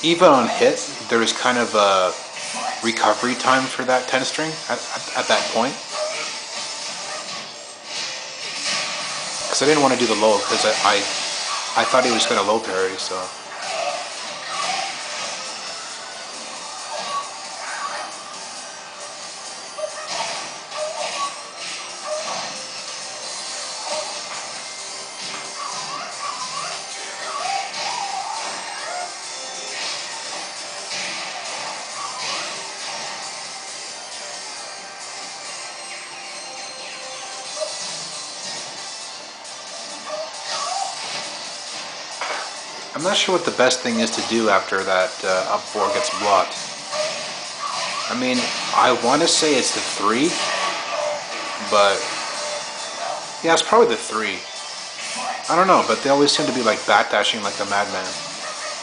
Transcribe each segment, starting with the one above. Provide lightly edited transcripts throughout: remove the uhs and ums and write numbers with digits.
even on hit, there was kind of a recovery time for that 10 string at that point. Because I didn't want to do the low, because I thought he was going to low parry, so. I'm not sure what the best thing is to do after that up 4 gets blocked. I mean, I want to say it's the 3, but yeah, it's probably the 3. I don't know, but they always seem to be like backdashing like a madman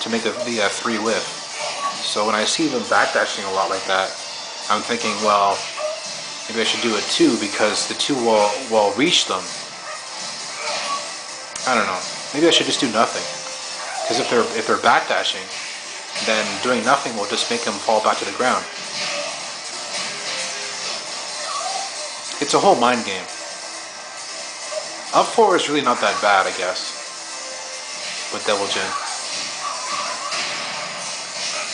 to make the 3 whiff. So when I see them backdashing a lot like that, I'm thinking, well, maybe I should do a 2 because the 2 will reach them. I don't know. Maybe I should just do nothing. Because if they're backdashing, then doing nothing will just make them fall back to the ground. It's a whole mind game. Up 4 is really not that bad, I guess, with Devil Jin.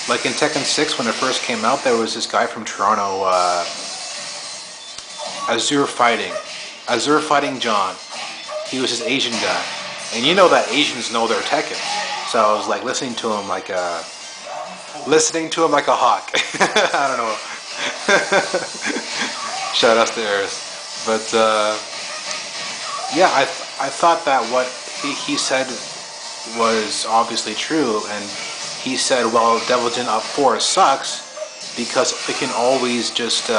Like in Tekken 6, when it first came out, there was this guy from Toronto, Azure Fighting John. He was this Asian guy. And you know that Asians know their Tekken. So I was like listening to him like a hawk. I don't know. Shout out to Eris. But yeah, I thought that what he said was obviously true, and he said, well, Devil Jin up 4 sucks because it can always just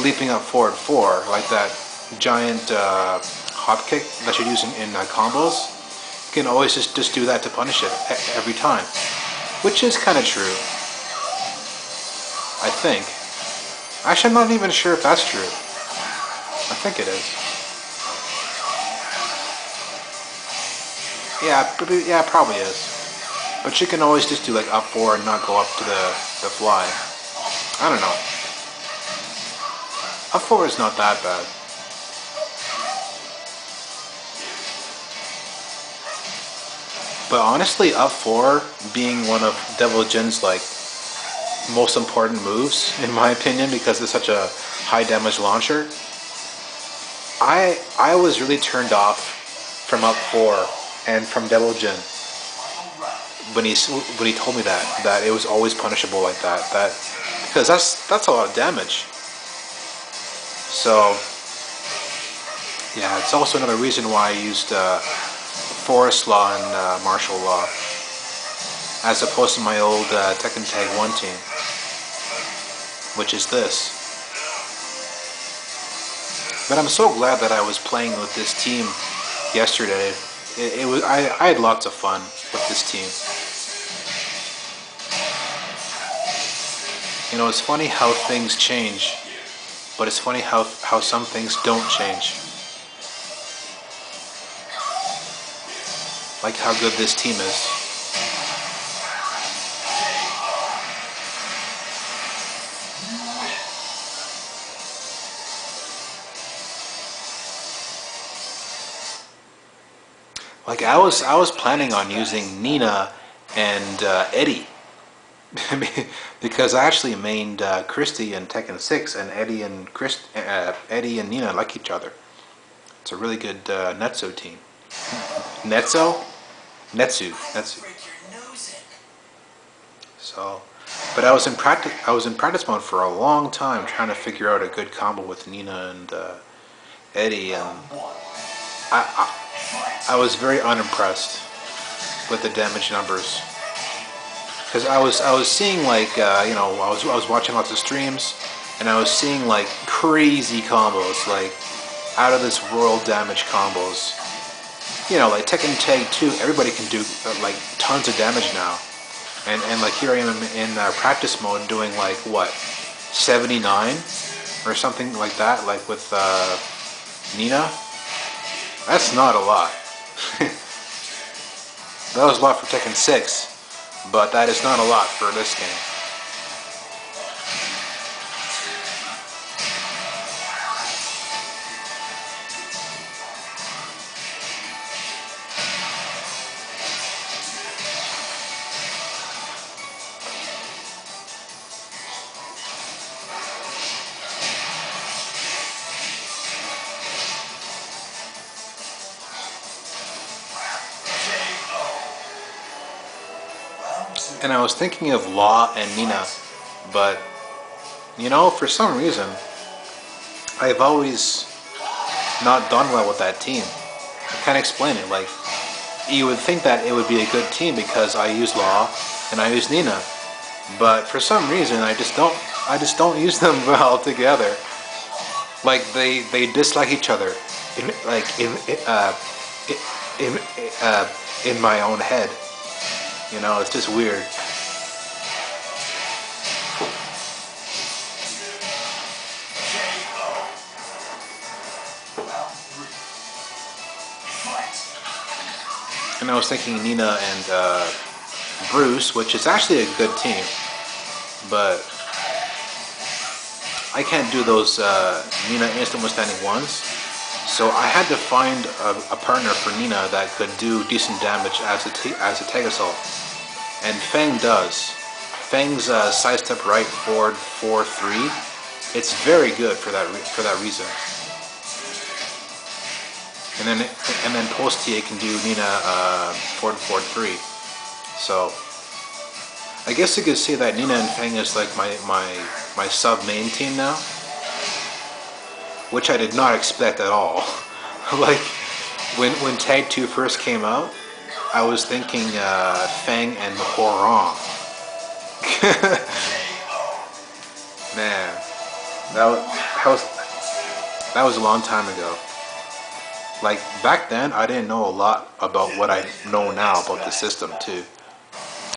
leaping up forward 4 like that giant hop kick that you're using in combos. You can always just do that to punish it every time, which is kind of true, I think. Actually, I'm not even sure if that's true. I think it is. Yeah, it probably is. But you can always just do like up 4 and not go up to the fly. I don't know. Up 4 is not that bad. But honestly, up 4 being one of Devil Jin's like most important moves, in my opinion, because it's such a high damage launcher. I was really turned off from up 4 and from Devil Jin when he told me that it was always punishable like that because that's a lot of damage. So yeah, it's also another reason why I used Forest Law and Martial Law as opposed to my old Tekken Tag 1 team, which is this. But I'm so glad that I was playing with this team yesterday. It was I had lots of fun with this team. You know, it's funny how things change, but it's funny how some things don't change. Like how good this team is. Like I was planning on using Nina and Eddie because I actually mained Christy in Tekken 6, and Eddie and Nina like each other. It's a really good Netsu team. Netsu. So, but I was in practice mode for a long time trying to figure out a good combo with Nina and Eddie, and I was very unimpressed with the damage numbers because I was seeing like you know, I was watching lots of streams and I was seeing like crazy combos, like out of this world damage combos. You know, like Tekken Tag 2, everybody can do like tons of damage now, and like here I am in practice mode doing like what, 79 or something like that, like with Nina. That's not a lot. That was a lot for Tekken 6, but that is not a lot for this game. And I was thinking of Law and Nina, but you know, for some reason, I've always not done well with that team. I can't explain it. Like, you would think that it would be a good team because I use Law and I use Nina, but for some reason, I just don't use them well together. Like they dislike each other, in my own head. You know, it's just weird. And I was thinking Nina and Bruce, which is actually a good team, but I can't do those Nina instant withstanding ones. So I had to find a partner for Nina that could do decent damage as a Tegasol. And Fang does. Fang's sidestep right, forward, 4-3. It's very good for that reason. And then post T, it can do Nina forward, 4-3. So I guess you could say that Nina and Fang is like my sub main team now, which I did not expect at all. Like when Tag 2 first came out, I was thinking Fang and Horong. Man, that was a long time ago. Like back then, I didn't know a lot about what I know now about the system too.